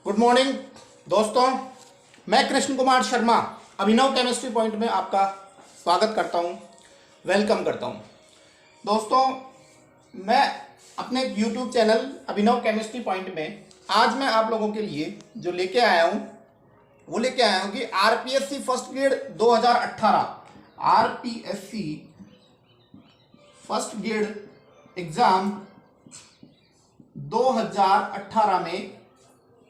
Good morning दोस्तों, मैं कृष्ण कुमार शर्मा अभिनव chemistry point में आपका स्वागत करता हूं, वेलकम करता हूं। दोस्तों, मैं अपने यूट्यूब चैनल अभिनव केमिस्ट्री पॉइंट में आज मैं आप लोगों के लिए जो लेके आया हूं वो लेके आया हूं कि RPSC first grade 2018 RPSC first grade exam 2018 में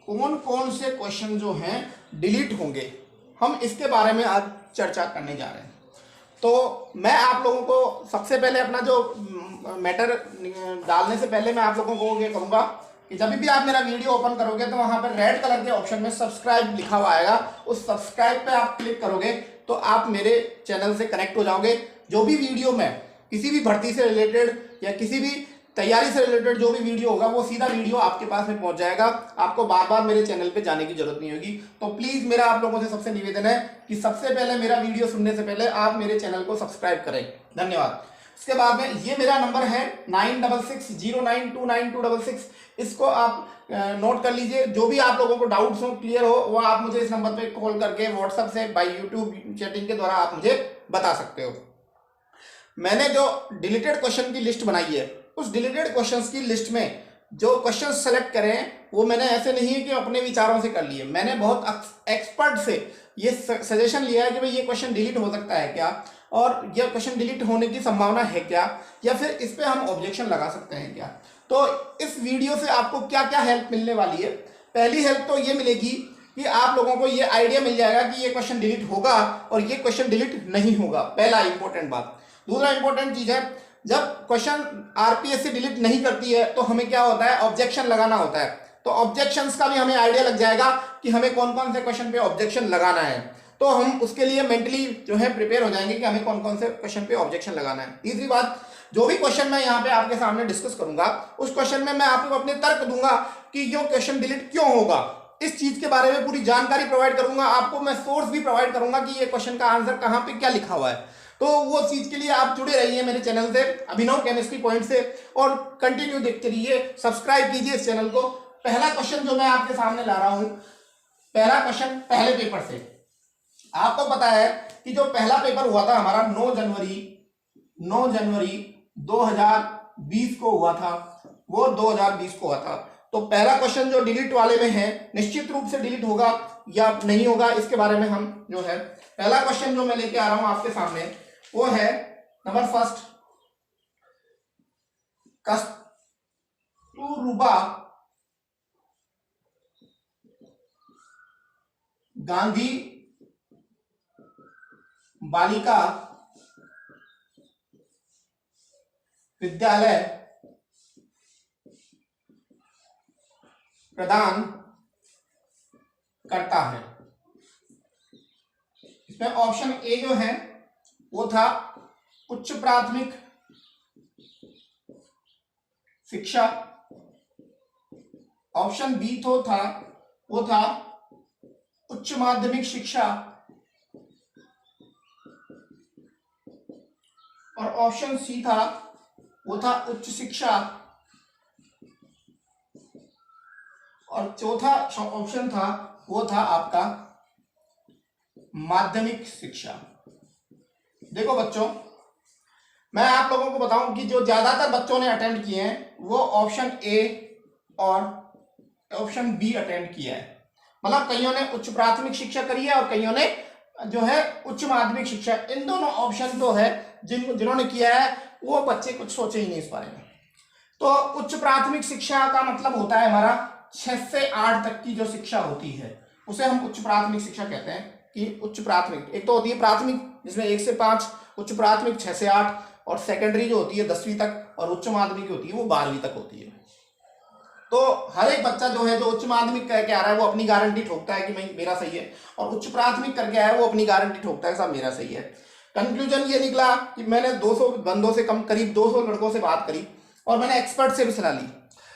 कौन कौन से क्वेश्चन जो हैं डिलीट होंगे, हम इसके बारे में आज चर्चा करने जा रहे हैं। तो मैं आप लोगों को सबसे पहले अपना जो मैटर डालने से पहले मैं आप लोगों को ये कहूँगा कि जब भी आप मेरा वीडियो ओपन करोगे तो वहाँ पर रेड कलर के ऑप्शन में सब्सक्राइब लिखा हुआ आएगा, उस सब्सक्राइब पे आप क्लिक करोगे तो आप मेरे चैनल से कनेक्ट हो जाओगे। जो भी वीडियो मैं किसी भी भर्ती से रिलेटेड या किसी भी तैयारी से रिलेटेड जो भी वीडियो होगा वो सीधा वीडियो आपके पास में पहुंच जाएगा, आपको बार बार मेरे चैनल पे जाने की जरूरत नहीं होगी। तो प्लीज मेरा आप लोगों से सबसे निवेदन है कि सबसे पहले मेरा वीडियो सुनने से पहले आप मेरे चैनल को सब्सक्राइब करें, धन्यवाद। इसके बाद में ये मेरा नंबर है 9660929266, इसको आप नोट कर लीजिए। जो भी आप लोगों को डाउट्स हो, क्लियर हो, वो आप मुझे इस नंबर पर कॉल करके व्हाट्सएप से बाई यूट्यूब चैटिंग के द्वारा आप मुझे बता सकते हो। मैंने जो डिलीटेड क्वेश्चन की लिस्ट बनाई है, उस डिलीटेड क्वेश्चंस की लिस्ट में जो क्वेश्चंस सेलेक्ट करें वो मैंने ऐसे नहीं है कि अपने विचारों से कर लिए, मैंने बहुत एक्सपर्ट से ये सजेशन लिया है कि भाई ये क्वेश्चन डिलीट हो सकता है क्या, और ये क्वेश्चन डिलीट होने की संभावना है क्या, या फिर इस पे हम ऑब्जेक्शन लगा सकते हैं क्या। तो इस वीडियो से आपको क्या क्या हेल्प मिलने वाली है। पहली हेल्प तो ये मिलेगी कि आप लोगों को ये आइडिया मिल जाएगा कि ये क्वेश्चन डिलीट होगा और ये क्वेश्चन डिलीट नहीं होगा, पहला इंपॉर्टेंट बात। दूसरा इंपॉर्टेंट चीज है, जब क्वेश्चन आरपीएससी डिलीट नहीं करती है तो हमें क्या होता है, ऑब्जेक्शन लगाना होता है। तो ऑब्जेक्शंस का भी हमें आइडिया लग जाएगा कि हमें कौन कौन से क्वेश्चन पे ऑब्जेक्शन लगाना है, तो हम उसके लिए मेंटली जो है प्रिपेयर हो जाएंगे कि हमें कौन कौन से क्वेश्चन पे ऑब्जेक्शन लगाना है। तीसरी बात, जो भी क्वेश्चन मैं यहाँ पे आपके सामने डिस्कस करूंगा उस क्वेश्चन में मैं आपको अपने तर्क दूंगा कि ये क्वेश्चन डिलीट क्यों होगा, इस चीज के बारे में पूरी जानकारी प्रोवाइड करूंगा। आपको मैं सोर्स भी प्रोवाइड करूंगा कि ये क्वेश्चन का आंसर कहाँ पे क्या लिखा हुआ है। तो वो चीज के लिए आप जुड़े रहिए मेरे चैनल से, अभिनव केमिस्ट्री पॉइंट से, और कंटिन्यू देखते रहिए, सब्सक्राइब कीजिए इस चैनल को। पहला क्वेश्चन जो मैं आपके सामने ला रहा हूं, पहला क्वेश्चन पहले पेपर से। आपको पता है कि जो पहला पेपर हुआ था हमारा 9 जनवरी 2020 को हुआ था, वो 2020 को हुआ था। तो पहला क्वेश्चन जो डिलीट वाले में है, निश्चित रूप से डिलीट होगा या नहीं होगा, इसके बारे में हम जो है पहला क्वेश्चन जो मैं लेके आ रहा हूं आपके सामने वो है नंबर फर्स्ट, कस्तूरबा गांधी बालिका विद्यालय प्रदान करता है। इसमें ऑप्शन ए जो है वो था उच्च प्राथमिक शिक्षा, ऑप्शन बी तो था वो था उच्च माध्यमिक शिक्षा, और ऑप्शन सी था वो था उच्च शिक्षा, और चौथा ऑप्शन था वो था आपका माध्यमिक शिक्षा। देखो बच्चों, मैं आप लोगों को बताऊं कि जो ज्यादातर बच्चों ने अटेम्प्ट किए हैं वो ऑप्शन ए और ऑप्शन बी अटेम्प्ट किया है। मतलब कईयों ने उच्च प्राथमिक शिक्षा करी है और कईयों ने जो है उच्च माध्यमिक शिक्षा। इन दोनों ऑप्शन तो है जिन्होंने किया है वो बच्चे कुछ सोचे ही नहीं इस बारे में। तो उच्च प्राथमिक शिक्षा का मतलब होता है हमारा 6 से 8 तक की जो शिक्षा होती है उसे हम उच्च प्राथमिक शिक्षा कहते हैं। कि उच्च प्राथमिक एक तो होती है प्राथमिक जिसमें 1 से 5, उच्च प्राथमिक 6 से 8, और सेकेंडरी जो होती है 10वीं तक, और उच्च माध्यमिक होती है वो 12वीं तक होती है। तो हर एक बच्चा जो है जो उच्च माध्यमिक करके आ रहा है वो अपनी गारंटी ठोकता है कि मैं मेरा सही है, और उच्च प्राथमिक करके आया है वो अपनी गारंटी ठोकता है साहब मेरा सही है। कंक्लूजन ये निकला कि मैंने 200 बंदों से कम करीब 200 लड़कों से बात करी और मैंने एक्सपर्ट से भी सलाह ली।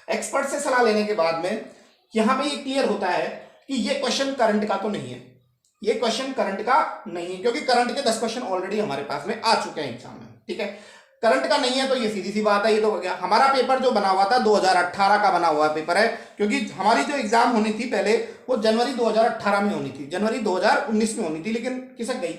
एक्सपर्ट से सलाह लेने के बाद में यहाँ पे ये क्लियर होता है कि ये क्वेश्चन करंट का तो नहीं है, ये क्वेश्चन करंट का नहीं है, क्योंकि करंट के 10 क्वेश्चन ऑलरेडी हमारे पास में आ चुके हैं एग्जाम में। ठीक है, करंट का नहीं है तो ये सीधी सी बात है, ये तो हो गया। हमारा पेपर जो बना हुआ था 2018 का बना हुआ पेपर है, क्योंकि हमारी जो एग्जाम होनी थी पहले वो जनवरी 2018 में होनी थी, जनवरी 2019 में होनी थी, लेकिन खिसक गई।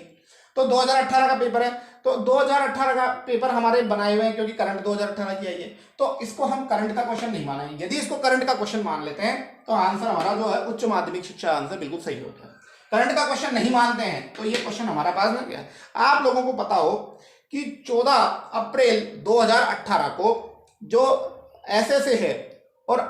तो 2018 का पेपर है, तो 2018 का पेपर हमारे बनाए हुए हैं क्योंकि करंट 2018 की आई है, तो इसको हम करंट का क्वेश्चन नहीं मानेंगे। यदि इसको करंट का क्वेश्चन मान लेते हैं तो आंसर हमारा जो है उच्च माध्यमिक शिक्षा आंसर बिल्कुल सही होता है। करंट का क्वेश्चन नहीं मानते हैं तो ये क्वेश्चन हमारा पास में गया। आप लोगों को पता हो कि 14 अप्रैल 2018 को जो एसएसए है और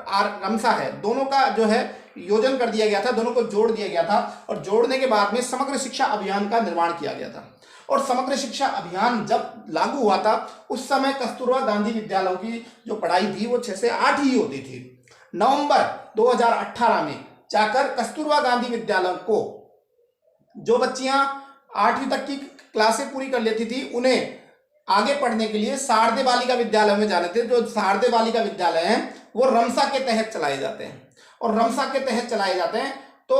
रमसा है, दोनों का जो है योजन कर दिया गया था, दोनों को जोड़ दिया गया था, और जोड़ने के बाद में समग्र शिक्षा अभियान का निर्माण किया गया था। और समग्र शिक्षा अभियान जब लागू हुआ था उस समय कस्तूरबा गांधी विद्यालयों की जो पढ़ाई थी वो 6 से 8 ही होती थी। नवंबर 2018 में जाकर कस्तूरबा गांधी विद्यालयों को जो बच्चियां 8वीं तक की क्लासें पूरी कर लेती थी उन्हें आगे पढ़ने के लिए शारदे बालिका विद्यालय में जाने थे। जो शारदे बालिका विद्यालय हैं वो रमसा के तहत चलाए जाते हैं, और रमसा के तहत चलाए जाते हैं तो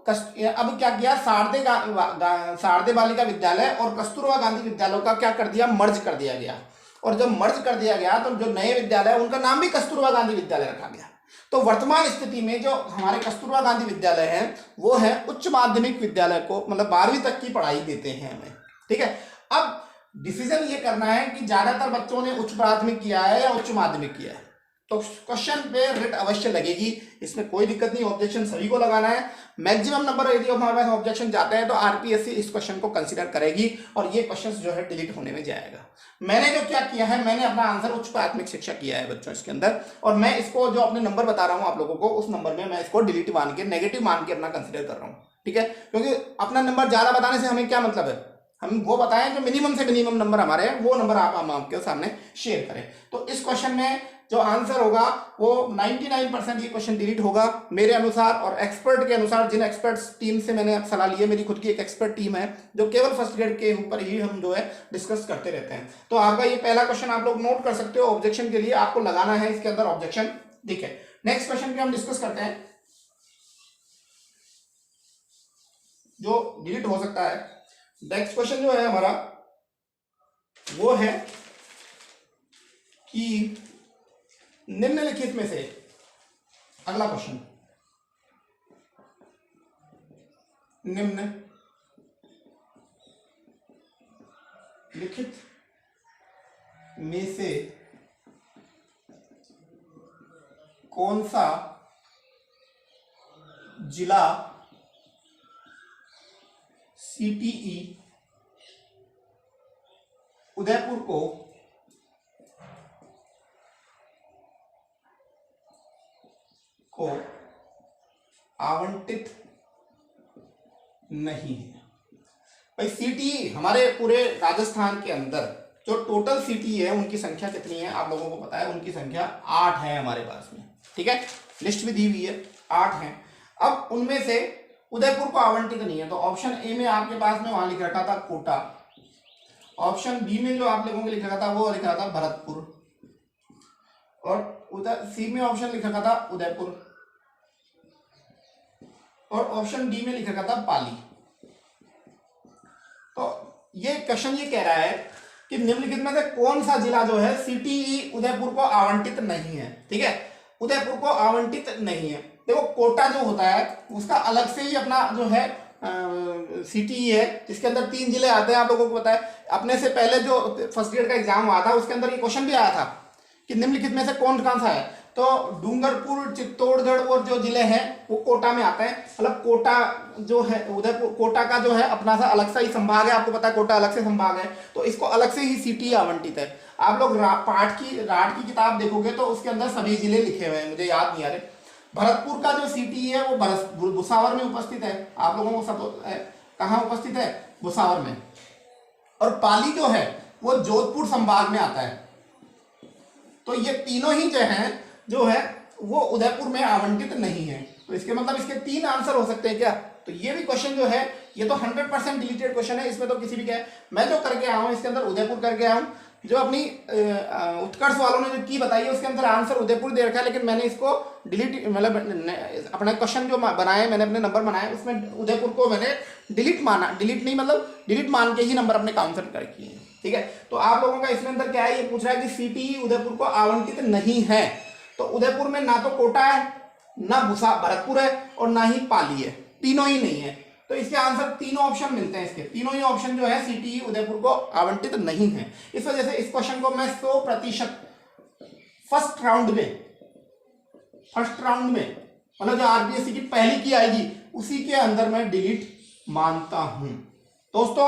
अब क्या किया, शारदे बालिका विद्यालय और कस्तूरबा गांधी विद्यालयों का क्या कर दिया, मर्ज कर दिया गया। और जब मर्ज कर दिया गया तो जो नए विद्यालय उनका नाम भी कस्तूरबा गांधी विद्यालय रखा गया। तो वर्तमान स्थिति में जो हमारे कस्तूरबा गांधी विद्यालय हैं वो है उच्च माध्यमिक विद्यालय को, मतलब 12वीं तक की पढ़ाई देते हैं हमें, ठीक है। अब डिसीजन ये करना है कि ज्यादातर बच्चों ने उच्च प्राथमिक किया है या उच्च माध्यमिक किया है, तो क्वेश्चन पे रिट अवश्य लगेगी, इसमें कोई दिक्कत नहीं, ऑब्जेक्शन सभी को लगाना है। मैक्सिमम नंबर यदि हमारे पास ऑब्जेक्शन जाते हैं तो आरपीएससी इस क्वेश्चन को कंसीडर करेगी और ये क्वेश्चन जो है डिलीट होने में जाएगा। मैंने जो क्या किया है, मैंने अपना आंसर उच्च प्राथमिक शिक्षा किया है बच्चों इसके अंदर, और मैं इसको जो अपने नंबर बता रहा हूँ आप लोगों को, उस नंबर में मैं इसको डिलीट मान के, नेगेटिव मान के अपना कंसिडर कर रहा हूँ, ठीक है। क्योंकि अपना नंबर ज्यादा बताने से हमें क्या मतलब है, हम वो बताएं जो मिनिमम से मिनिमम नंबर हमारे हैं, वो नंबर हम आपके सामने शेयर करें। तो इस क्वेश्चन में जो आंसर होगा वो 99% ये क्वेश्चन डिलीट होगा मेरे अनुसार, और एक्सपर्ट के अनुसार, जिन एक्सपर्ट्स टीम से मैंने सलाह ली है, मेरी खुद की एक एक्सपर्ट टीम है जो केवल फर्स्ट ग्रेड के ऊपर ही हम जो है डिस्कस करते रहते हैं। तो आपका ये पहला क्वेश्चन आप लोग नोट कर सकते हो, ऑब्जेक्शन के लिए आपको लगाना है इसके अंदर ऑब्जेक्शन, ठीक है। नेक्स्ट क्वेश्चन पे हम डिस्कस करते हैं जो डिलीट हो सकता है। नेक्स्ट क्वेश्चन जो है हमारा वो है कि निम्नलिखित में से, अगला क्वेश्चन, निम्नलिखित में से कौन सा जिला सीटीई उदयपुर को आवंटित नहीं है। भाई सीटीई हमारे पूरे राजस्थान के अंदर जो टोटल सीटीई है उनकी संख्या कितनी है आप लोगों को पता है, उनकी संख्या 8 है हमारे पास में, ठीक है, लिस्ट भी दी हुई है, 8 है। अब उनमें से उदयपुर को आवंटित नहीं है, तो ऑप्शन ए में आपके पास में वहां लिख रखा था कोटा, ऑप्शन बी में जो आप लोगों को लिख रखा था वो लिख रहा था भरतपुर, और उधर सी में ऑप्शन लिख रखा था उदयपुर, और ऑप्शन डी में लिख रखा था पाली। तो ये क्वेश्चन ये कह रहा है कि निम्नलिखित में से कौन सा जिला जो है सीटीई उदयपुर को आवंटित नहीं है, ठीक है, उदयपुर को आवंटित नहीं है। देखो कोटा जो होता है उसका अलग से ही अपना जो है सीटीई है, जिसके अंदर 3 जिले आते हैं, आप लोगों को पता है। अपने से पहले जो फर्स्ट ग्रेड का एग्जाम हुआ था उसके अंदर ये क्वेश्चन भी आया था कि निम्नलिखित में से कौन सा है, तो डूंगरपुर, चित्तौड़गढ़ और जो जिले हैं वो कोटा में आते हैं। मतलब कोटा जो है उदयपुर, कोटा का जो है अपना सा अलग सा ही संभाग है, आपको पता है कोटा अलग से संभाग है, तो इसको अलग से ही सीटीई आवंटित है। आप लोग राठ की किताब देखोगे तो उसके अंदर सभी जिले लिखे हुए हैं, मुझे याद नहीं आ रहे। भरतपुर का जो सिटी है वो भुसावर में उपस्थित है, आप लोगों को सब कहाँ उपस्थित है, भुसावर में। और पाली जो है वो जोधपुर संभाग में आता है। तो ये तीनों ही जो है वो उदयपुर में आवंटित नहीं है। तो इसके मतलब इसके 3 आंसर हो सकते हैं क्या। तो ये भी क्वेश्चन जो है ये तो 100% डिलीटेड क्वेश्चन है, इसमें तो किसी भी क्या है। मैं जो करके आया हूँ इसके अंदर उदयपुर करके आया हूँ, जो अपनी उत्कर्ष वालों ने जो की बताई है उसके अंदर आंसर उदयपुर दे रखा है, लेकिन मैंने इसको डिलीट, मतलब अपना क्वेश्चन जो बनाए, मैंने अपने नंबर बनाए उसमें उदयपुर को मैंने डिलीट माना, डिलीट नहीं मतलब डिलीट मान के ही नंबर अपने काउंसर कर किए हैं। ठीक है, तो आप लोगों का इसमें अंदर क्या है, ये पूछ रहा है कि सीटीई उदयपुर को आवंटित नहीं है। तो उदयपुर में ना तो कोटा है, ना भूसा भरतपुर है, और ना ही पाली है, तीनों ही नहीं है। तो इसके आंसर तीनों ऑप्शन मिलते हैं, इसके तीनों ही ऑप्शन जो है सीटीई उदयपुर को आवंटित नहीं है। इस वजह से इस क्वेश्चन को मैं 100% फर्स्ट राउंड में मतलब जो आरपीएससी की पहली की आएगी उसी के अंदर मैं डिलीट मानता हूं। दोस्तों,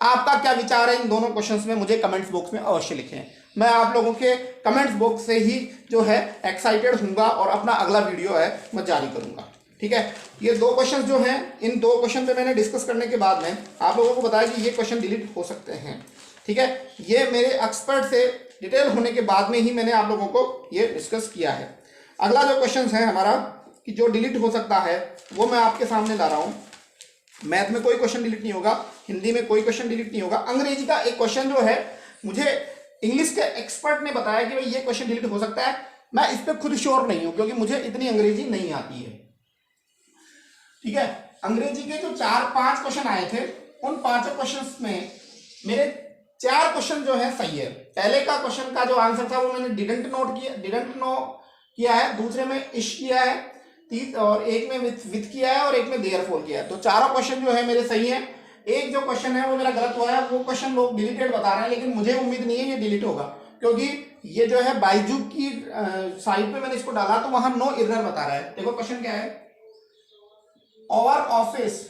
आपका क्या विचार है इन दोनों क्वेश्चंस में, मुझे कमेंट्स बॉक्स में अवश्य लिखें। मैं आप लोगों के कमेंट्स बॉक्स से ही जो है एक्साइटेड हूँगा और अपना अगला वीडियो है मैं जारी करूँगा। ठीक है, ये दो क्वेश्चन जो हैं, इन दो क्वेश्चन पे मैंने डिस्कस करने के बाद में आप लोगों को बताया कि ये क्वेश्चन डिलीट हो सकते हैं। ठीक है, ये मेरे एक्सपर्ट से डिटेल होने के बाद में ही मैंने आप लोगों को ये डिस्कस किया है। अगला जो क्वेश्चन है हमारा कि जो डिलीट हो सकता है वो मैं आपके सामने ला रहा हूँ। मैथ में कोई क्वेश्चन डिलीट नहीं होगा, हिंदी में कोई क्वेश्चन डिलीट नहीं होगा। अंग्रेजी का एक क्वेश्चन जो है, मुझे इंग्लिश के एक्सपर्ट ने बताया कि भाई ये क्वेश्चन डिलीट हो सकता है। मैं इस पर खुद श्योर नहीं हूं क्योंकि मुझे इतनी अंग्रेजी नहीं आती है। ठीक है, अंग्रेजी के जो 4-5 क्वेश्चन आए थे, उन 5 क्वेश्चन में मेरे 4 क्वेश्चन जो है सही है। पहले का क्वेश्चन का जो आंसर था वो मैंने डिडंट नो किया है, दूसरे में इश किया है, और एक में विथ किया है, और एक में देयरफॉर किया है। तो चारों क्वेश्चन जो है मेरे सही हैं। एक जो क्वेश्चन है वो मेरा गलत हुआ है, वो क्वेश्चन लोग डिलीटेड बता रहे हैं, लेकिन मुझे उम्मीद नहीं है ये डिलीट होगा, क्योंकि ये जो है बाइजू की साइट पे मैंने इसको डाला तो वहां नो एरर बता रहा है। देखो क्वेश्चन क्या है, our office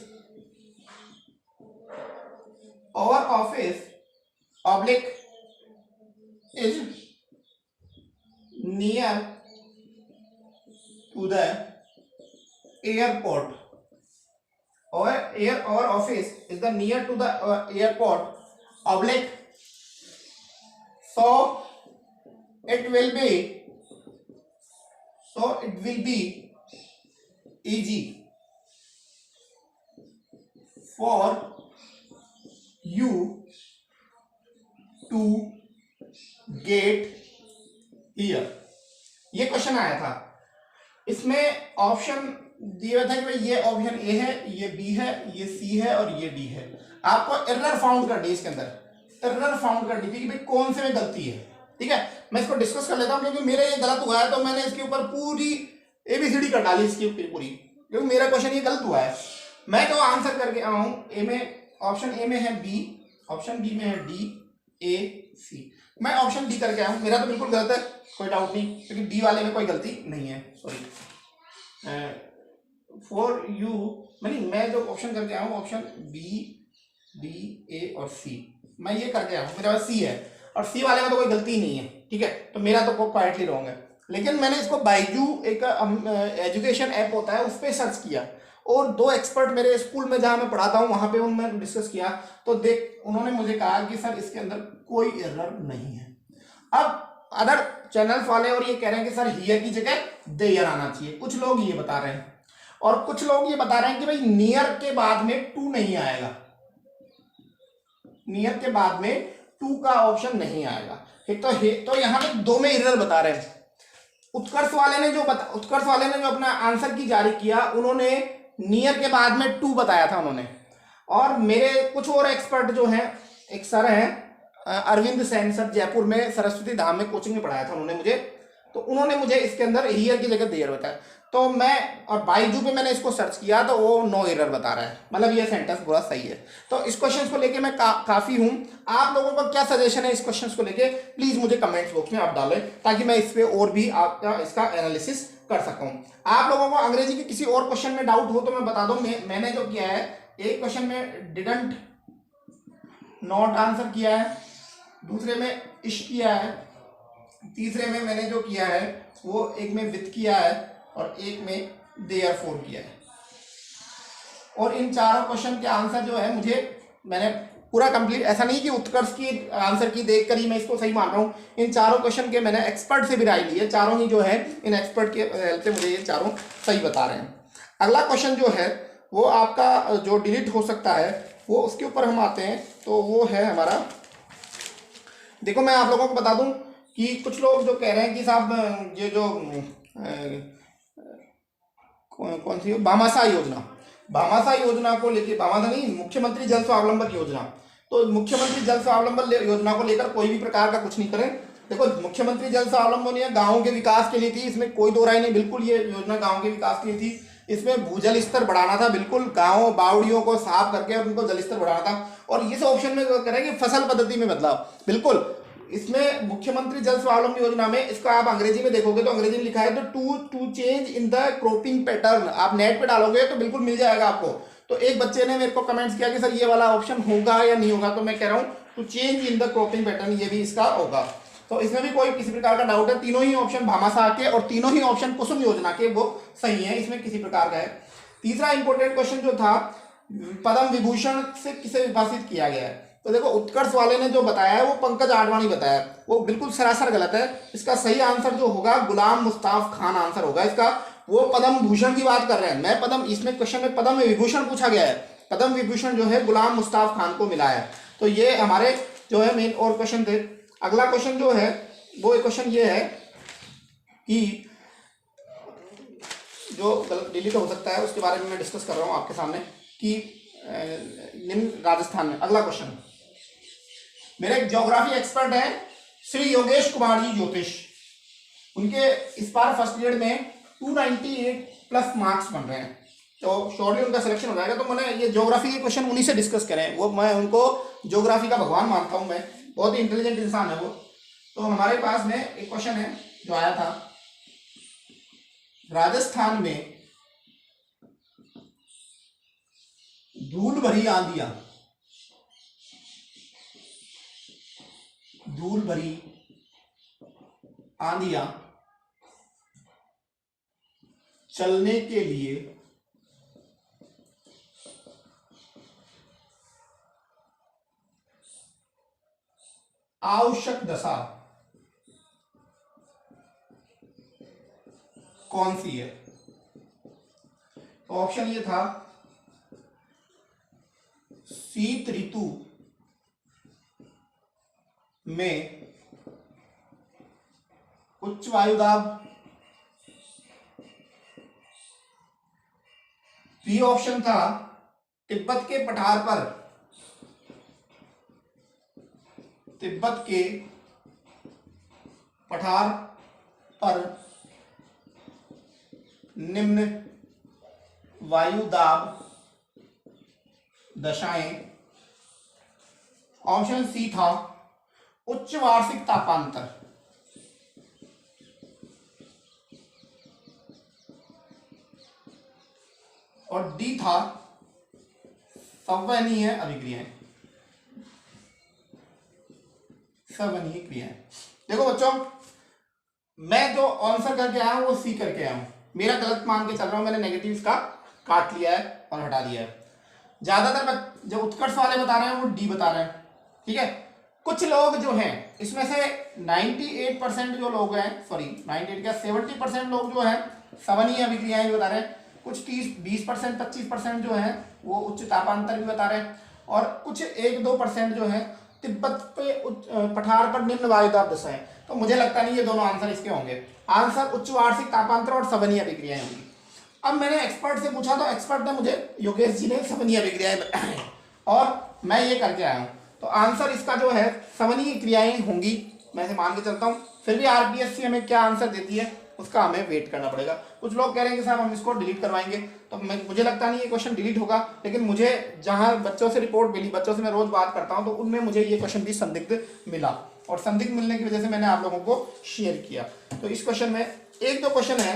oblique is near to the airport, our office is the near to the airport oblique, so it will be easy for you to get here। ये क्वेश्चन आया था, इसमें ऑप्शन दिया था कि भाई ये ऑप्शन ए है, ये बी है, ये सी है और ये डी है। आपको एरर फाउंड करनी है, इसके अंदर एरर फाउंड करनी थी कि भाई कौन से में गलती है। ठीक है, मैं इसको डिस्कस कर लेता हूं क्योंकि मेरे ये गलत हुआ है, तो मैंने इसके ऊपर पूरी एबीसीडी कर डाली इसकी पूरी, क्योंकि मेरा क्वेश्चन ये गलत हुआ है। मैं जो आंसर करके आया हूं, ए में ऑप्शन ए में है बी, ऑप्शन बी में है डी, ए सी। मैं ऑप्शन डी करके आया हूं, मेरा तो बिल्कुल गलत है, कोई डाउट नहीं, क्योंकि डी वाले में कोई गलती नहीं है। सॉरी, फॉर यू मैं जो ऑप्शन करके आया हूँ ऑप्शन बी, डी, ए और सी, मैं ये करके आया हूँ, मेरे पास सी है और सी वाले में तो कोई गलती नहीं है। ठीक है, तो मेरा तो क्वाइटली रॉन्ग है, लेकिन मैंने इसको बाइजू एक एजुकेशन ऐप होता है उस पर सर्च किया, और 2 एक्सपर्ट मेरे स्कूल में जहाँ मैं पढ़ाता हूँ वहाँ पे उन्होंने डिस्कस किया, तो उन्होंने मुझे कहा कि सर इसके अंदर कोई एरर नहीं है। अब अदर चैनल्स वाले और ये कह रहे हैं कि सर हियर की जगह देयर आना चाहिए, कुछ लोग ये बता रहे हैं, और कुछ लोग ये बता रहे हैं कि भाई नियर के बाद में टू नहीं आएगा, नियर के बाद में टू का ऑप्शन नहीं आएगा। एक तो यहाँ पे 2 में एरर बता रहे हैं। उत्कर्ष वाले ने जो अपना आंसर की जारी किया, उन्होंने नियर के बाद में टू बताया था उन्होंने, और मेरे कुछ और एक्सपर्ट जो हैं, एक सर हैं अरविंद सैन सर, जयपुर में सरस्वती धाम में कोचिंग में पढ़ाया था उन्होंने मुझे, तो उन्होंने मुझे इसके अंदर हियर की जगह देयर बताया। तो मैं और बाइजू पे मैंने इसको सर्च किया तो वो नो एरर बता रहा है, मतलब ये सेंटेंस पूरा सही है। तो इस क्वेश्चन को लेके मैं काफी हूं। आप लोगों का क्या सजेशन है इस क्वेश्चन को लेके, प्लीज मुझे कमेंट्स बॉक्स में आप डालें, ताकि मैं इस पे और भी आपका इसका एनालिसिस कर सकूं। आप लोगों को अंग्रेजी के किसी और क्वेश्चन में डाउट हो तो मैं बता दूं, मैंने जो किया है, एक क्वेश्चन में डिडंट नॉट आंसर किया है, दूसरे में इश किया है, तीसरे में मैंने जो किया है वो एक में विथ किया है और एक में देयरफॉर किया है। और इन चारों क्वेश्चन के आंसर जो है मैंने पूरा कंप्लीट, ऐसा नहीं कि उत्कर्ष की आंसर की देखकर ही मैं इसको सही मान रहा हूँ, इन चारों क्वेश्चन के मैंने एक्सपर्ट से भी राय ली है, चारों ही जो है इन एक्सपर्ट के हेल्प से मुझे ये चारों सही बता रहे हैं। अगला क्वेश्चन जो है वो आपका जो डिलीट हो सकता है वो उसके ऊपर हम आते हैं, तो वो है हमारा, देखो मैं आप लोगों को बता दूं कि कुछ लोग जो कह रहे हैं कि साहब ये जो कौन सी भामाशाह योजना को लेके, भामाशाह नहीं, मुख्यमंत्री जल स्वावलंबन योजना, तो मुख्यमंत्री जल स्वावलंबन योजना को लेकर कोई भी प्रकार का कुछ नहीं करें। देखो, मुख्यमंत्री जल स्वावलंबन या गाँव के विकास के लिए थी, इसमें कोई दो राय नहीं, बिल्कुल ये योजना गाँव के विकास के लिए थी। इसमें भूजल स्तर बढ़ाना था, बिल्कुल गाँव बावड़ियों को साफ करके और उनको जल स्तर बढ़ाना था। और इस ऑप्शन में करें कि फसल पद्धति में बदलाव, बिल्कुल इसमें मुख्यमंत्री जल स्वावलंबन योजना में, इसका आप अंग्रेजी में देखोगे तो अंग्रेजी में लिखा है तो to change in the cropping pattern, आप नेट पे डालोगे तो बिल्कुल मिल जाएगा आपको। तो एक बच्चे ने मेरे को कमेंट्स किया कि सर ये वाला ऑप्शन होगा या नहीं होगा, तो मैं कह रहा हूँ to change in the cropping pattern, ये भी इसका होगा। तो इसमें भी कोई किसी प्रकार का डाउट है, तीनों ही ऑप्शन भामाशाह के और तीनों ही ऑप्शन कुसुम योजना के वो सही है, इसमें किसी प्रकार का है। तीसरा इंपॉर्टेंट क्वेश्चन जो था, पद्म विभूषण से किसे विभाषित किया गया है? तो देखो, उत्कर्ष वाले ने जो बताया है वो पंकज आडवाणी बताया, वो बिल्कुल सरासर गलत है। इसका सही आंसर जो होगा गुलाम मुस्ताफ खान आंसर होगा इसका। वो पद्म भूषण की बात कर रहे हैं, मैं पद्म, इसमें क्वेश्चन में पद्म विभूषण पूछा गया है, पद्म विभूषण जो है गुलाम मुस्ताफ खान को मिला है। तो ये हमारे जो है मेन और क्वेश्चन थे। अगला क्वेश्चन जो है वो क्वेश्चन ये है कि जो गलत डिलीट हो सकता है उसके बारे में मैं डिस्कस कर रहा हूँ आपके सामने कि निम्न राजस्थान में। अगला क्वेश्चन, मेरे एक ज्योग्राफी एक्सपर्ट हैं श्री योगेश कुमार जी ज्योतिष, उनके इस बार फर्स्ट ग्रेड में 298 प्लस मार्क्स बन रहे हैं, तो शॉर्टली उनका सिलेक्शन हो जाएगा। तो मैंने ये ज्योग्राफी के क्वेश्चन उन्हीं से डिस्कस करें, वो मैं उनको ज्योग्राफी का भगवान मानता हूँ, मैं बहुत ही इंटेलिजेंट इंसान है वो। तो हमारे पास में एक क्वेश्चन है जो आया था, राजस्थान में धूल भरी आंधियां, धूल भरी आंधियां चलने के लिए आवश्यक दशा कौन सी है? तो ऑप्शन ये था, शीत ऋतु में उच्च वायुदाब, बी ऑप्शन था तिब्बत के पठार पर, तिब्बत के पठार पर निम्न वायुदाब दशाएं, ऑप्शन सी था उच्च वार्षिक तापांतर, और डी था संवहनीय अभिक्रियाएं, संवहनीय क्रियाएं। देखो बच्चों, मैं जो आंसर करके आया हूं वो सी करके आया हूं, मेरा गलत मान के चल रहा हूं, मैंने नेगेटिव इसका काट लिया है और हटा दिया है। ज्यादातर जो उत्कर्ष वाले बता रहे हैं वो डी बता रहे हैं, ठीक है। कुछ लोग जो हैं इसमें से 98% जो लोग हैं, सॉरी 98 क्या 70% लोग जो हैं संवहनीय अभिक्रियाएं बता रहे हैं, कुछ 30-20% 25% जो है वो उच्च तापांतर भी बता रहे हैं, और कुछ 1-2% जो है तिब्बत पे पठार पर निम्न वायुदाब दशाएं। तो मुझे लगता नहीं ये दोनों आंसर इसके होंगे, आंसर उच्च वार्षिक तापांतर और संवहनीय अभिक्रियाएं होंगी। अब मैंने एक्सपर्ट से पूछा तो एक्सपर्ट ने मुझे, योगेश जी ने संवहनीय अभिक्रियाएं बताई और मैं ये करके आया हूँ, तो आंसर इसका जो है संवहनीय क्रियाएं होंगी, मैं इसे मान के चलता हूँ। फिर भी आरपीएससी हमें क्या आंसर देती है उसका हमें वेट करना पड़ेगा। कुछ लोग कह रहे हैं कि साहब हम इसको डिलीट करवाएंगे, तो मुझे लगता नहीं ये क्वेश्चन डिलीट होगा, लेकिन मुझे जहां बच्चों से रिपोर्ट मिली, बच्चों से मैं रोज बात करता हूं, तो उनमें मुझे ये क्वेश्चन भी संदिग्ध मिला, और संदिग्ध मिलने की वजह से मैंने आप लोगों को शेयर किया। तो इस क्वेश्चन में 1-2 क्वेश्चन है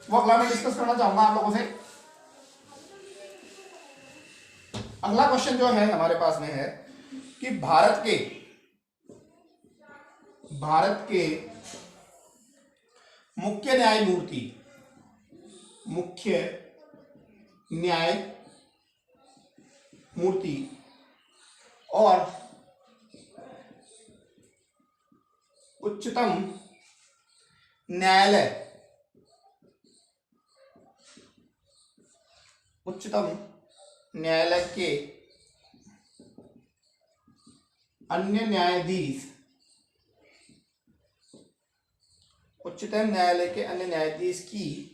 वो अगला मैं डिस्कस करना चाहूंगा आप लोगों से। अगला क्वेश्चन जो है हमारे पास में है कि भारत के मुख्य न्यायमूर्ति और उच्चतम न्यायालय के अन्य न्यायाधीश, उच्चतम न्यायालय के अन्य न्यायाधीश की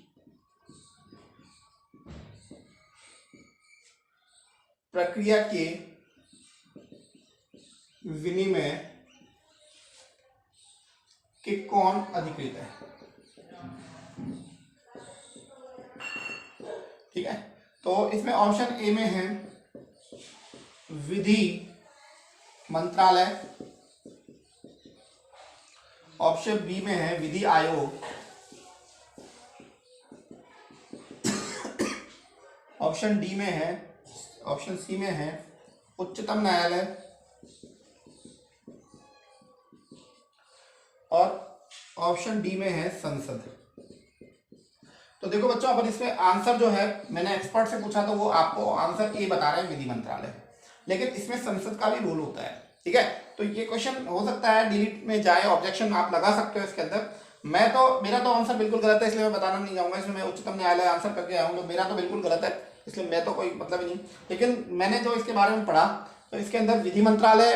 प्रक्रिया के विनिमय कि कौन अधिकृत है। ठीक है, तो इसमें ऑप्शन ए में है विधि मंत्रालय, ऑप्शन बी में है विधि आयोग, ऑप्शन डी में है, ऑप्शन सी में है उच्चतम न्यायालय, और ऑप्शन डी में है संसद। तो देखो बच्चों, अपन इसमें आंसर जो है मैंने एक्सपर्ट से पूछा तो वो आपको आंसर ए बता रहे हैं विधि मंत्रालय, लेकिन इसमें संसद का भी रोल होता है। ठीक है, तो ये क्वेश्चन हो सकता है डिलीट में जाए, ऑब्जेक्शन आप लगा सकते हो इसके अंदर। मेरा तो आंसर बिल्कुल गलत है, इसलिए मैं बताना नहीं चाहूंगा। इसमें मैं उच्चतम न्यायालय आंसर करके आया हूँ, तो मेरा तो बिल्कुल गलत है, इसलिए मैं तो कोई मतलब ही नहीं। लेकिन मैंने जो इसके बारे में पढ़ा तो इसके अंदर विधि मंत्रालय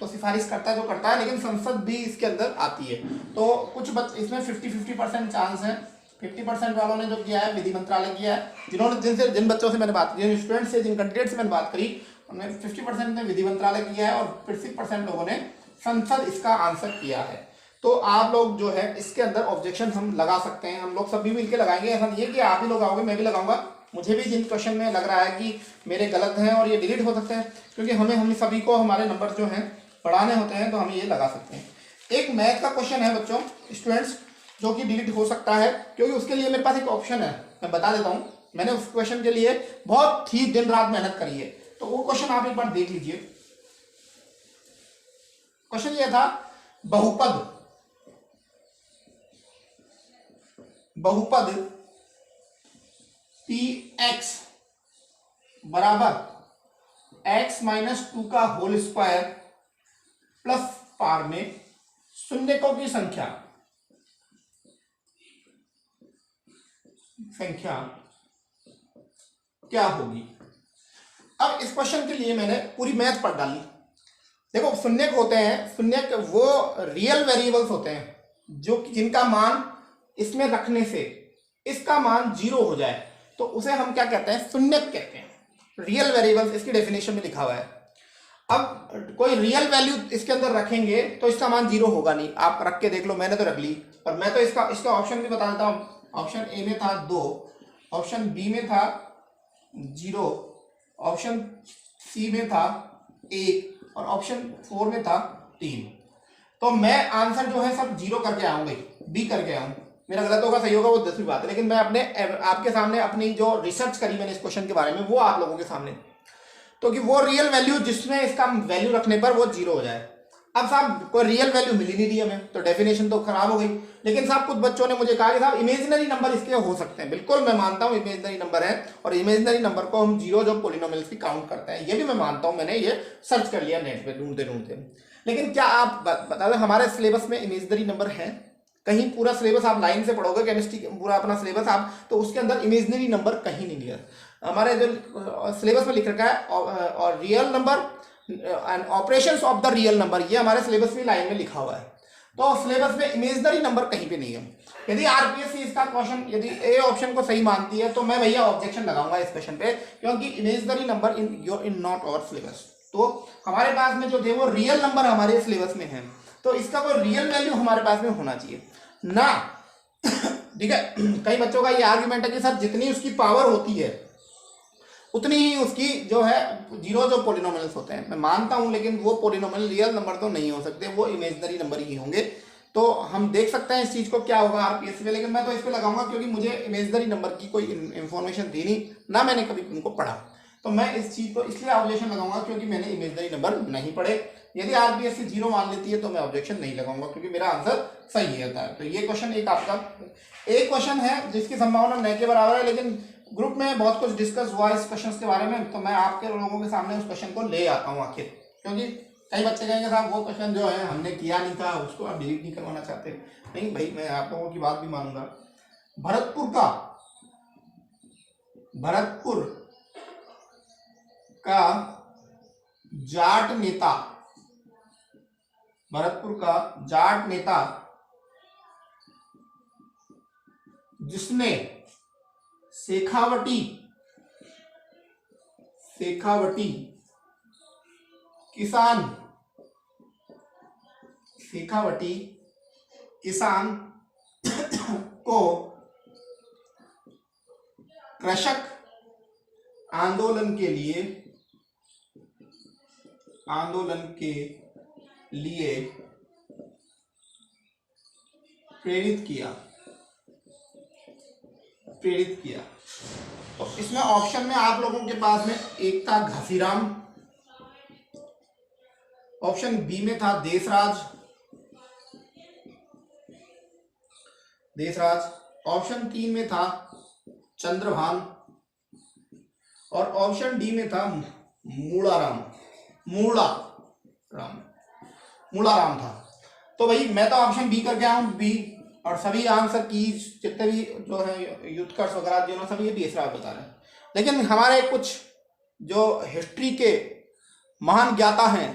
तो सिफारिश करता है जो करता है, लेकिन संसद भी इसके अंदर आती है। तो कुछ इसमें 50-50% चांस है। 50% वालों ने जो किया है विधि मंत्रालय किया है, जिन बच्चों से मैंने बात की, जिन स्टूडेंट से, जिन कैंडिडेट से मैंने बात करी, उन्होंने 50% ने विधि मंत्रालय किया है और 50% लोगों ने संसद इसका आंसर किया है। तो आप लोग जो है इसके अंदर ऑब्जेक्शन हम लगा सकते हैं, हम लोग सभी मिलकर लगाएंगे। ऐसा नहीं है कि आप ही लोग आओगे, मैं भी लगाऊंगा। मुझे भी जिन क्वेश्चन में लग रहा है कि मेरे गलत हैं और ये डिलीट हो सकते हैं, क्योंकि हम सभी को हमारे नंबर जो हैं पढ़ाने होते हैं, तो हम ये लगा सकते हैं। एक मैथ का क्वेश्चन है बच्चों, स्टूडेंट्स, जो कि डिलीट हो सकता है, क्योंकि उसके लिए मेरे पास एक ऑप्शन है, मैं बता देता हूँ। मैंने उस क्वेश्चन के लिए बहुत ही दिन रात मेहनत करी है, तो वो क्वेश्चन आप एक बार देख लीजिए। क्वेश्चन ये था, बहुपद px बराबर x-2 का होल स्क्वायर प्लस पार में शून्यकों की संख्या क्या होगी। अब इस क्वेश्चन के लिए मैंने पूरी मैथ पढ़ डाली। देखो, शून्यक होते हैं, शून्यक वो रियल वेरिएबल्स होते हैं जो जिनका मान इसमें रखने से इसका मान 0 हो जाए, तो उसे हम क्या कहते हैं, शून्यक कहते हैं। रियल वेरिएबल्स इसकी डेफिनेशन में लिखा हुआ है। अब कोई रियल वैल्यू इसके अंदर रखेंगे तो इसका मान 0 होगा नहीं। आप रख के देख लो, मैंने तो रख ली, और मैं तो इसका ऑप्शन भी बता देता हूँ। ऑप्शन ए में था 2, ऑप्शन बी में था 0, ऑप्शन सी में था 1 और ऑप्शन 4 में था 3। तो मैं आंसर जो है सब 0 करके आऊंगा, बी करके आऊँ। मेरा गलत होगा सही होगा वो 10वीं बात है, लेकिन मैं आपके सामने अपनी जो रिसर्च करी मैंने इस क्वेश्चन के बारे में, वो आप लोगों के सामने, तो कि वो रियल वैल्यू जिसमें इसका वैल्यू रखने पर वो 0 हो जाए। अब साहब कोई रियल वैल्यू मिली नहीं रही हमें, तो डेफिनेशन तो खराब हो गई। लेकिन साहब कुछ बच्चों ने मुझे कहा कि साहब इमेजिनरी नंबर इसके हो सकते हैं। बिल्कुल मैं मानता हूँ इमेजिनरी नंबर है, और इमेजिनरी नंबर को हम 0 जो पॉलिनोमियल्स की काउंट करते हैं, ये भी मैं मानता हूँ। मैंने ये सर्च कर लिया नेट पे ढूंढते। लेकिन क्या आप बता दें, हमारे सिलेबस में इमेजिनरी नंबर है? कहीं पूरा सिलेबस आप लाइन से पढ़ोगे, केमिस्ट्री पूरा अपना सिलेबस आप, तो उसके अंदर इमेजिनरी नंबर कहीं नहीं लिया। हमारे जो सिलेबस में लिख रखा है और real number and operations of the real number, ये हमारे सिलेबस में लाइन में लिखा हुआ है। तो सिलेबस में इमेजिनरी नंबर कहीं पे नहीं है। यदि आरपीएससी इसका क्वेश्चन, यदि ए ऑप्शन को सही मानती है, तो मैं भैया ऑब्जेक्शन लगाऊंगा इस क्वेश्चन पे, क्योंकि imaginary number in not our syllabus. तो हमारे पास में जो थे वो रियल नंबर हमारे सिलेबस में है, तो इसका कोई रियल वैल्यू हमारे पास में होना चाहिए ना। ठीक है, कई बच्चों का ये आर्ग्यूमेंट है कि सर जितनी उसकी पावर होती है उतनी ही उसकी जो है 0 जो पॉलिनोमियल्स होते हैं, मैं मानता हूं, लेकिन वो पॉलिनोमियल रियल नंबर तो नहीं हो सकते, वो इमेजिनरी नंबर ही होंगे। तो हम देख सकते हैं इस चीज को क्या होगा आरपीएससी में, लेकिन मैं तो इस पे लगाऊंगा क्योंकि मुझे इमेजिनरी नंबर की कोई इन्फॉर्मेशन दी नहीं, ना मैंने कभी उनको पढ़ा। तो मैं इस चीज को इसलिए ऑब्जेक्शन लगाऊंगा क्योंकि मैंने इमेजिनरी नंबर नहीं पढ़े। यदि आरपीएससी 0 मान लेती है तो मैं ऑब्जेक्शन नहीं लगाऊंगा, क्योंकि मेरा आंसर सही होता है। तो ये क्वेश्चन एक क्वेश्चन है जिसकी संभावना न के बराबर है, लेकिन ग्रुप में बहुत कुछ डिस्कस हुआ इस क्वेश्चन के बारे में, तो मैं आपके लोगों के सामने उस क्वेश्चन को ले आता हूँ आखिर। क्योंकि कई बच्चे कहेंगे साहब वो क्वेश्चन जो है हमने किया नहीं था, उसको आप डिलीट नहीं करवाना चाहते। नहीं भाई, मैं आप लोगों की बात भी मानूंगा। भरतपुर का जाट नेता जिसने शेखावटी किसान शेखावटी किसान को कृषक आंदोलन के लिए प्रेरित किया। तो इसमें ऑप्शन में आप लोगों के पास में एक था घासीराम, ऑप्शन बी में था देशराज, ऑप्शन 3 में था चंद्रभान और ऑप्शन डी में था मूलाराम था। तो भाई मैं तो ऑप्शन बी करके आया हूँ, बी, और सभी आंसर की जितने भी जो है यूथकर्स वगैरह जिन्होंने सभी ये देशराज बता रहे हैं। लेकिन हमारे कुछ जो हिस्ट्री के महान ज्ञाता हैं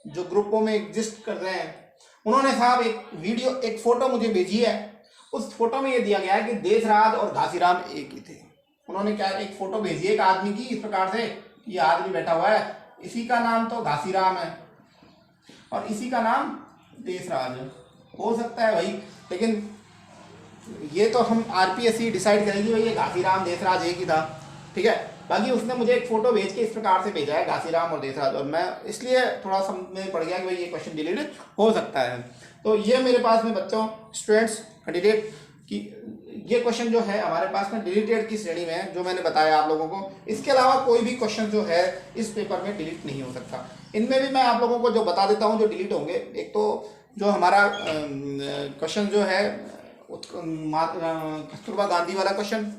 जो ग्रुपों में एग्जिस्ट कर रहे हैं, उन्होंने साहब एक फोटो मुझे भेजी है। उस फोटो में ये दिया गया है कि देशराज और घासीराम एक ही थे। उन्होंने क्या एक फोटो भेजी है एक आदमी की, इस प्रकार से ये आदमी बैठा हुआ है, इसी का नाम तो घासीराम है और इसी का नाम देशराज है। हो सकता है भाई, लेकिन ये तो हम आरपीएससी डिसाइड करेगी भाई ये घासीराम देशराज एक ही था, ठीक है। बाकी उसने मुझे एक फोटो भेज के इस प्रकार से भेजा है घासीराम और देशराज, और मैं इसलिए थोड़ा समझ में पड़ गया कि भाई ये क्वेश्चन डिलीट हो सकता है। तो ये मेरे पास में बच्चों स्टूडेंट्स कैंडिडेट की ये क्वेश्चन जो है हमारे पास में डिलीटेड की श्रेणी में है, जो मैंने बताया आप लोगों को। इसके अलावा कोई भी क्वेश्चन जो है इस पेपर में डिलीट नहीं हो सकता। इनमें भी मैं आप लोगों को जो बता देता हूँ जो डिलीट होंगे। एक तो जो हमारा क्वेश्चन जो है कस्तूरबा गांधी वाला क्वेश्चन,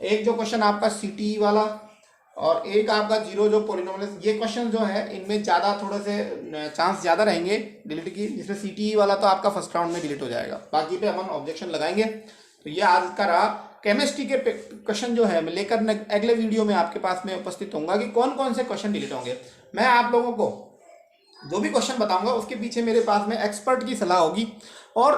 एक जो क्वेश्चन आपका सिटी वाला, और एक आपका जीरो जो पॉलिनोमियल, ये क्वेश्चन जो है इनमें ज़्यादा थोड़े से चांस ज़्यादा रहेंगे डिलीट की, जिसमें सिटी वाला तो आपका फर्स्ट राउंड में डिलीट हो जाएगा, बाकी पे अपन ऑब्जेक्शन लगाएंगे। तो ये आज का रहा। केमिस्ट्री के क्वेश्चन जो है मैं लेकर अगले वीडियो में आपके पास में उपस्थित होऊंगा कि कौन कौन से क्वेश्चन डिलीट होंगे। मैं आप लोगों को जो भी क्वेश्चन बताऊंगा उसके पीछे मेरे पास में एक्सपर्ट की सलाह होगी और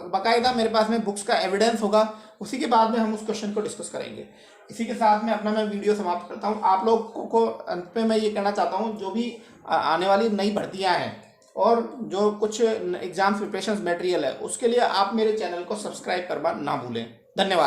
बाकायदा मेरे पास में बुक्स का एविडेंस होगा। उसी के बाद में हम उस क्वेश्चन को डिस्कस करेंगे। इसी के साथ में अपना मैं वीडियो समाप्त करता हूं। आप लोगों को अंत में मैं ये कहना चाहता हूं, जो भी आने वाली नई भर्तियां हैं और जो कुछ एग्जाम प्रिपरेशन मटेरियल है, उसके लिए आप मेरे चैनल को सब्सक्राइब करना ना भूलें। धन्यवाद।